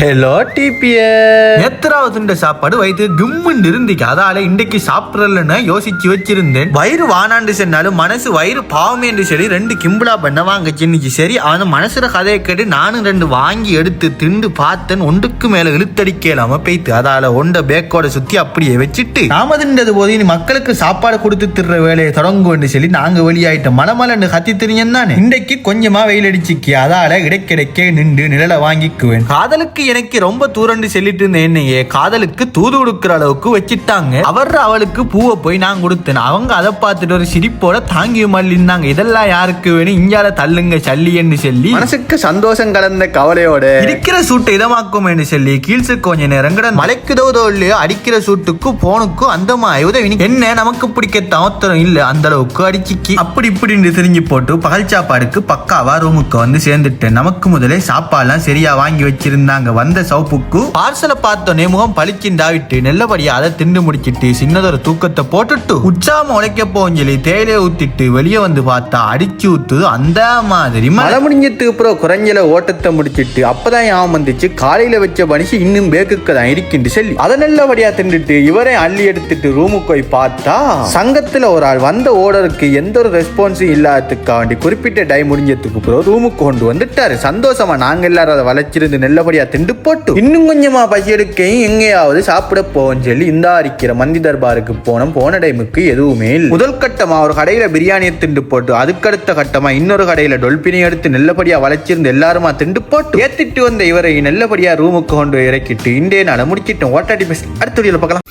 Hello DPS. நேத்ராவதுண்ட சாப்பாடு வயிற்று கும்முன்னு இருந்துச்சு. அதால இன்றைக்கு சாப்பிடலன்னு யோசிச்சு வச்சிருந்தேன். வயிறு வானாண்டு சொன்னாலும் மனசு வயிறு பாவமே என்று சொல்லி 2 கிம்புலா பண்ண வாங்க சின்னிச்சு. சரி, அவன் மனசுல கதையை கேட்டு நானும் 2 வாங்கி எடுத்து திண்டு பார்த்தேன். ஒன்றுக்கு மேல இழுத்தடிக்கலாம போய்த்து. அதால ஒண்ட பேக்கோட சுத்தி அப்படியே வச்சுட்டு நாம தின்றது போது இனி மக்களுக்கு சாப்பாடு கொடுத்து திடுற வேலையை தொடங்குன்னு சொல்லி நாங்க வெளியாயிட்டோம். மலமலன்னு கத்தி திரியும் தானே. இன்றைக்கு கொஞ்சமா வெயில் அடிச்சுக்கு. அதால இடைக்கிடைக்கே நின்று நிழலை வாங்கிக்குவேன். காதலுக்கு எனக்கு ரொம்ப தூரண்டு சொல்லிட்டு இருந்தேன். என்னையே காதலுக்கு தூது கொடுக்கிற அளவுக்கு வச்சுட்டாங்க. அவளுக்கு பூவை போய் நான் கொடுத்தேன். அவங்க அதை பார்த்துட்டு ஒரு சிரிப்போட தாங்கிய மாதிரி இருந்தாங்க. இதெல்லாம் யாருக்கு வேணும், இஞ்சால தள்ளுங்க சல்லின்னு சொல்லி மனசுக்கு சந்தோஷம் கலந்த கவலையோட இருக்கிற சூட்டை இதமாக்கும் என்று சொல்லி கீழ்ஸு கொஞ்ச நேரம் கிட மலைக்குதோ இல்லையோ அடிக்கிற சூட்டுக்கு போனுக்கும் அந்த உதவி என்ன நமக்கு பிடிக்க தவத்தரம் இல்ல. அந்த அளவுக்கு அடிச்சிக்கு அப்படி இப்படின்னு தெரிஞ்சு போட்டு பகல் சாப்பாடுக்கு பக்காவா ரூமுக்கு வந்து சேர்ந்துட்டேன். நமக்கு முதலே சாப்பாடுலாம் சரியா வாங்கி வச்சிருந்தாங்க. வந்த சவுப்புக்கு பார்சலை பார்த்தோன்னே முகம் பளிச்சுண்டாவிட்டு நல்லபடியா அதை திண்டு முடிச்சிட்டு சின்னதொரு தூக்கத்தை போட்டுட்டு உற்சாம உழைக்க போஞ்சலி தேயிலையை ஊத்திட்டு வெளியே வந்து பார்த்தா அடிச்சு ஊத்துது அந்த மாதிரி. மழை முடிஞ்சதுக்கு அப்புறம் குறைஞ்சல ஓட்டத்தை முடிச்சிட்டு அப்பதான் ஞாபகம் வந்துச்சு காலையில வச்ச பனிஷு இன்னும் பேக்குக்கு தான் இருக்கின்ற சொல்லி அதை நல்லபடியா திண்டுட்டு இவரை அள்ளி எடுத்துட்டு ரூமுக்கு போய் பார்த்தா சங்கத்துல ஒரு ஆள் வந்த ஓர்டருக்கு எந்த ஒரு ரெஸ்பான்ஸும் இல்லாததுக்காண்டி குறிப்பிட்ட டைம் முடிஞ்சதுக்கு அப்புறம் ரூமுக்கு கொண்டு வந்துட்டாரு. சந்தோஷமா நாங்க எல்லாரும் அதை வளைச்சிருந்து நல்லபடியா திண்டு போட்டு இன்னும் கொஞ்சமா பசி எடுக்கையும் எங்கேயாவது சாப்பிட போவோம் சொல்லி இந்த அரிக்கிற மந்தி தர்பாருக்கு போன டைமுக்கு எதுவுமே இல்லை. முதல் கட்டமா ஒரு கடையில பிரியாணியை திண்டு போட்டு அதுக்கடுத்த கட்டமா இன்னொரு கடையில டொல்பினை எடுத்து நல்லபடியா வளைச்சிருந்து எல்லாருமா திண்டு போட்டு ஏத்திட்டு வந்த இவரை நல்லபடியா ரூமுக்கு கொண்டு இறக்கிட்டு இன்றைய நாளை முடிச்சிட்டோம். ஓட்டாடி அடுத்த வீடியோல பார்க்கலாம்.